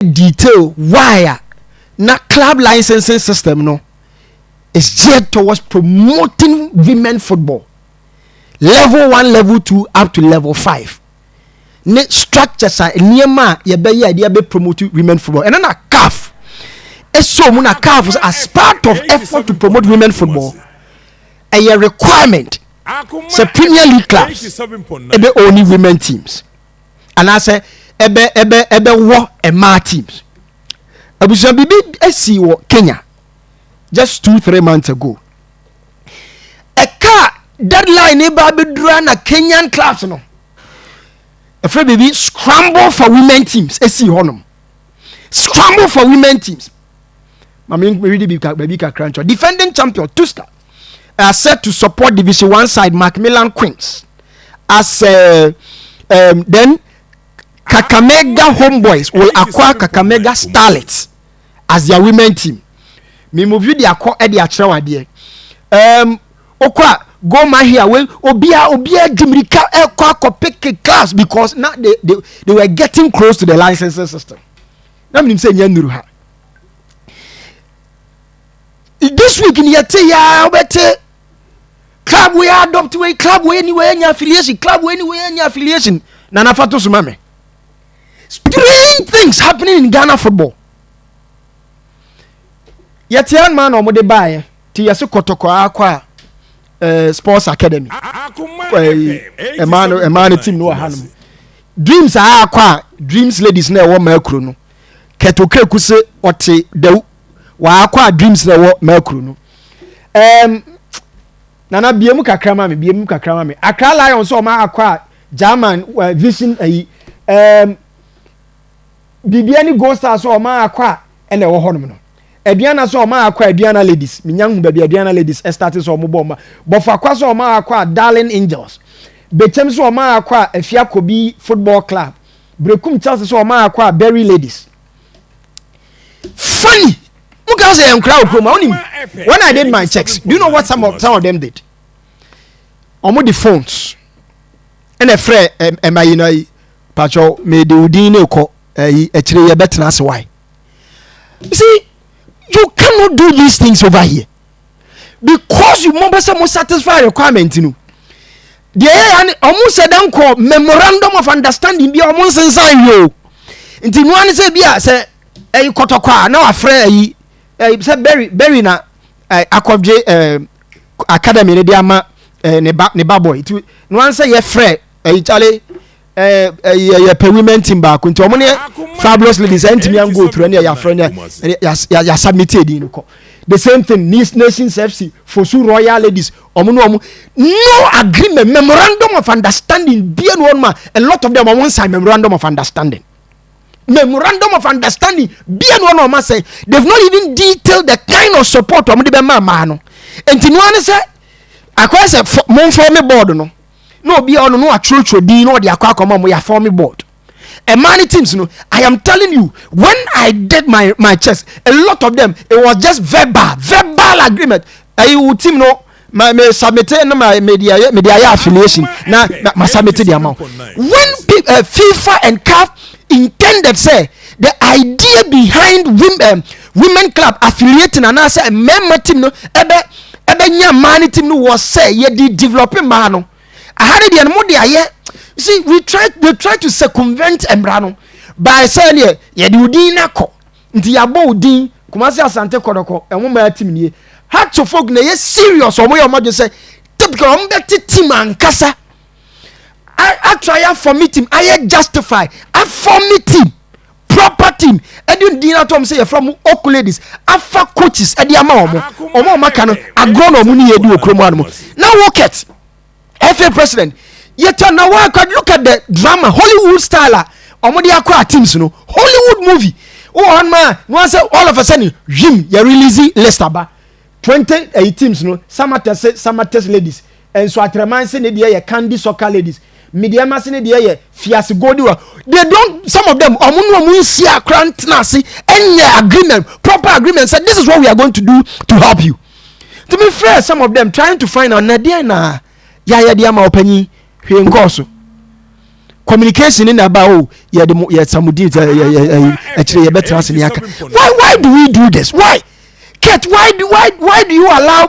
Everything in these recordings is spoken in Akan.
detail why na club licensing system no is geared towards promoting women football. Level 1, level 2, up to level 5. Ne structures are niema ye be idea be promote women football. And then a CAF. So muna CAF as part of effort to promote women football. A requirement. So Premier League clubs ebe only women teams. And I say ebe wo e ma teams. Abuja bibi esi wo Kenya just 2-3 months ago. A car deadline eba bedura na Kenyan clubs no. A friend baby scramble for women teams esi honum. Scramble for women teams. I mean baby crunch. Defending champion Tusker are set to support Division 1 side Macmillan Queens as then Kakamega Homeboys will acquire Kakamega Starlets as their women team. Me move you the acquire the achrewa there. Okwa go my here well obia Jimrika ekwa pick class because now they were getting close to the licensing system. That means say nyanduru ha. This week in yete ya obete club we adopt way club we anywhere any affiliation club we anywhere any affiliation nana fato sumame. Strange things happening in Ghana football. Yet young man or mode buy to yasu kotoko akwa sports academy. A man team no hanum. Dreams are akwa dreams ladies na wo makro no. Ketoke kuse ote de wa akwa dreams na wo makro no. Nana biemu kakra me. Accra Lions o ma akwa German vision bibiani Gold Stars o ma akwa ene wo honom no. Aduana so ma akwa aduana ladies minyanhu ba aduana ladies started so mo bomba bofa kwa so ma akwa Darling Angels bechem so ma akwa Afiakobi Football Club Brekum Chelsea so ma akwa Berry Ladies. Funny muka say enkra okroma onim when I did my checks, do you know what some of them did? Omo the phones and a frɛ ema yi na pacho me de udin ne ko ekire ye betena se why. You see, you cannot do these things over here because you must satisfy requirement you know. The almost said uncle memorandum of understanding be almost inside you. Until one say be say a kotokwa now a free say berry na akobje academy ne diama ne baboy it no one say ye free chale pe women team back nti omo ne fabulous ladies antimi an go through any your friend ya submitted in ko the same thing Nations FC Fosu Royal Ladies omo no agreement memorandum of understanding be one man a lot of them on one side memorandum of understanding be one man say they've not even detailed the kind of support omo de be ma no enti no one say akwa say mon for me board no be on no atro din no de Akoma mo ya form board. And many teams no I am telling you when I did my checks a lot of them it was just verbal agreement. I team no me submit no my media affiliation na submit the amount. When FIFA and CAF intended say the idea behind women club affiliating and I say a member team no ebe nya man team no was say ye di developing man no I had the more there. You see, we try to circumvent Embrano by saying ye do udina ko nti yabo udin Kumasi Asante Kodoko and woman team ye had to folk na ye serious or more just say typical umbeti team and kasa I try for meeting I justify I for meeting proper team edun dina tom say from Oku ladies afa coaches edi ama omo maka no agrono mu ni edu okromo anmo now work it FA president yet now I could look at the drama Hollywood style omodi akwa teams no Hollywood movie on man no say all of a sudden jim you release Leicester ba 28 teams no Samates ladies and so atreman say ne dey Candy Soccer ladies Mediama say ne dey Fias Godiwa they don't some of them omo see akra na see any agreement proper agreement say this is what we are going to do to help you. To be fair, some of them trying to find out na dia na ya dia ma opanyi hwe nkoso communication in about samudi actually you better ask why do we do this? Why? Kate, why do you allow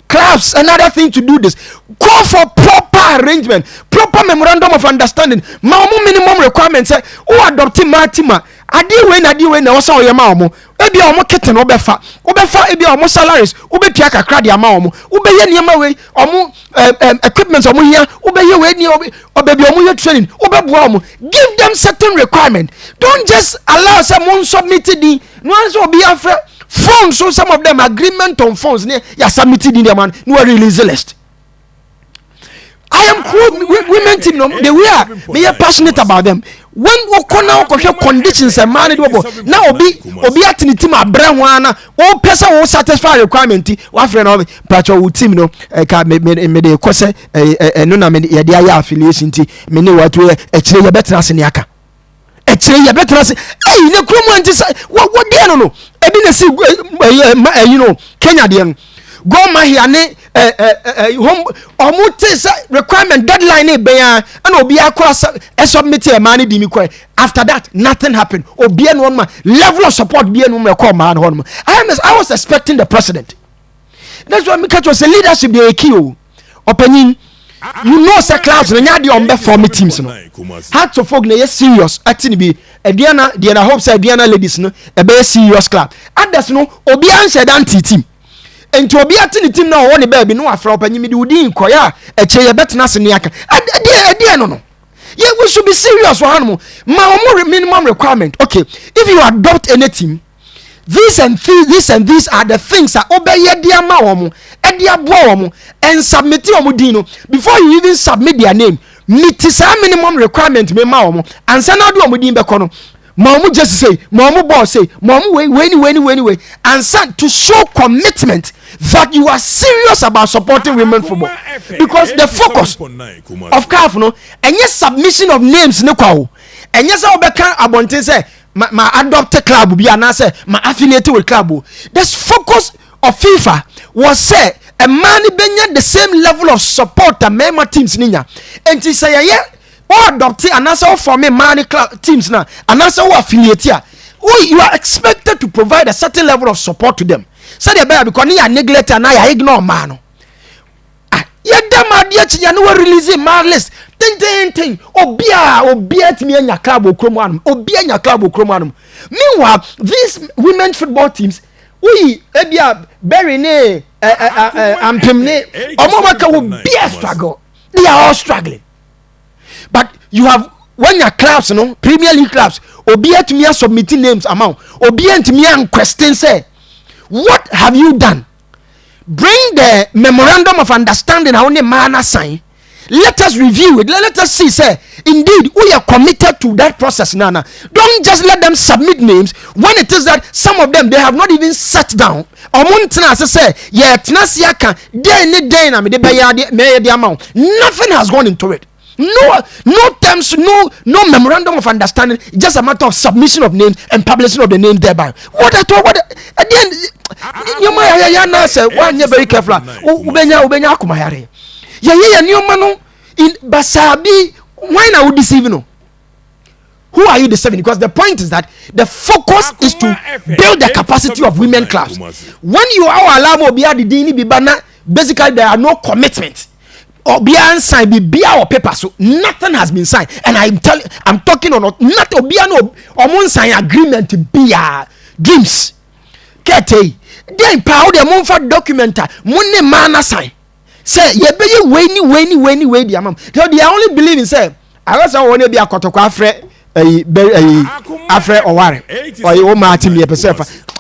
clubs another thing to do this? Call for proper arrangement, proper memorandum of understanding. Minimum requirements say who adopting Martima. Adi we na osa oyema omo. Ebi omo keten obefa ebi omo salaries, obetua kakra de ama omo. Obeye niema we omo equipment omo hia, obeye we ni obebi omo ye training, obeboa omo. Give them certain requirement. Don't just allow someone submit the no answer obi afre phones. So some of them agreement on phones ya submitted in their man no release the list. I am women team no they were me passionate about them. When okona okoshe conditions and man now obi atini team abra ho ana o pesa wo satisfy requirement wa frɛ no pacho wo team no ka me de kose no na me ye de aya affiliation ti me ne wato e kire ye betra se ne aka e kire ye betra se ne kromo anti what dey no ebi na si you know Kenya dey go ma here ne requirement deadline e ben and obi akwa submit e man di mi kwa. After that nothing happened. Obi no ma level of support be no me call man ho. I was expecting the president. That's why me catch was a leadership dey key o. Opening you know say clubs na nya dey on be form teams no. Had to folk na serious acting be Diana hope say Diana ladies no e be serious club. Others no obi answer dan team. Enti obi atini team na wo ne baby no afra opanyimi di udi nkoya eche ye betena se ne aka ade no yeah, we should be serious for animal minimum requirement. Okay, if you adopt any team, these and these are the things that obey dia ma womo e dia bo womo and submit omo dino before you even submit their name. Meet some minimum requirement me ma womo and say na do omo din be kono. Mamu just say, Mamu boss say, Mamu way, and son to show commitment that you are serious about supporting women football. Because the focus of CAF no, and yes, submission of names no kwa. And yes, I can abonte say my adopted club will be an answer, my affiliated with club. This focus of FIFA was say a man benya the same level of support that member teams ninya. And to say yeah. Or adopt and answer for me money teams now and answer affiliate here. You are expected to provide a certain level of support to them. So they better because you are neglect and I ignore man. Yeah, damn idea you know releasing man list. Thing. Obia to me in your club Obia in your club Meanwhile, these women football teams, we Berry ne Ampimne Omaka will be a struggle. They are all struggling. But you have when your clubs, Premier League clubs, obia to me submitting names amount, obia to me and question say, what have you done? Bring the memorandum of understanding how man sign. Let us review it. Let us see, say, indeed, we are committed to that process, Nana. Don't just let them submit names when it is that some of them they have not even sat down. Nothing has gone into it. No terms, no memorandum of understanding. Just a matter of submission of names and publishing of the name thereby. What at the end, you might say, one you're very careful. Ubenya Akoma yare. Yeah, new manu in Basabi. Why now deceive no? Who are you deceiving? Because the point is that the focus is to build the capacity of women clubs. When you are allowed to be at the dini bibana, basically there are no commitments. Or be signed be beer or paper, so nothing has been signed. And I'm talking on not obiano or mon sign agreement to be dreams. Kete then power the mon for documenta money man sign. Say ye be you way the amount. They only believe in say I was want to be a kotokwa afre afre or ware or you martin me person.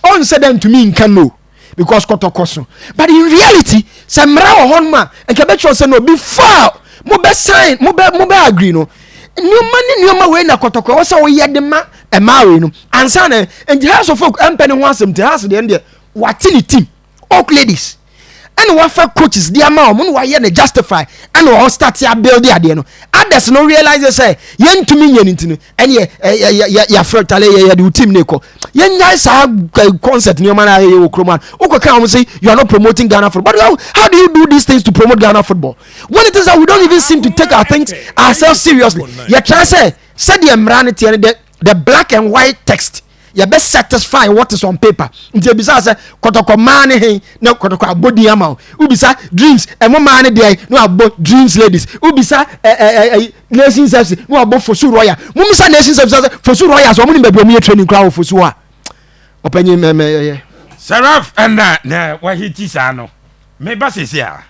On said them to me in Kano. Because kotokoso, but in reality, Samra or Honma and Quebec say no before Mobe sign, Mobe agree no. New way na kotoko, so we had the ma a marry no. And son and the house of folk and penny wants them to ask the end. What in the team? Oak ladies. ɛna wafa coaches di ama ɔmo no wayɛ ne justify ɛna ɔmo start ya build adeɛ no others no realize say yɛntumi nyɛ ne ntino ɛne yɛafrɛ tale yɛde wo team ne kɔ yɛnya saa concept nneɛma no ayɛ wɔ kurom a wokɔka ɔmo say you are not promoting Ghana football, but how do you do these things to promote Ghana football when it is that we don't even seem to take our things ourselves seriously? Yɛtry say sɛdeɛ mmara no teɛ no the black and white text you best satisfy what is on paper. Nti ebisa say kotoko man he na kotoko abodi ama ubisa dreams emo man dey no abo dreams ladies ubisa nation service no abo fosu royal mumisa nation service fosu royal so mo ni baby o mo training crowd fosu a opanyi me Seraph and na wa hiti sa no me ba sesi a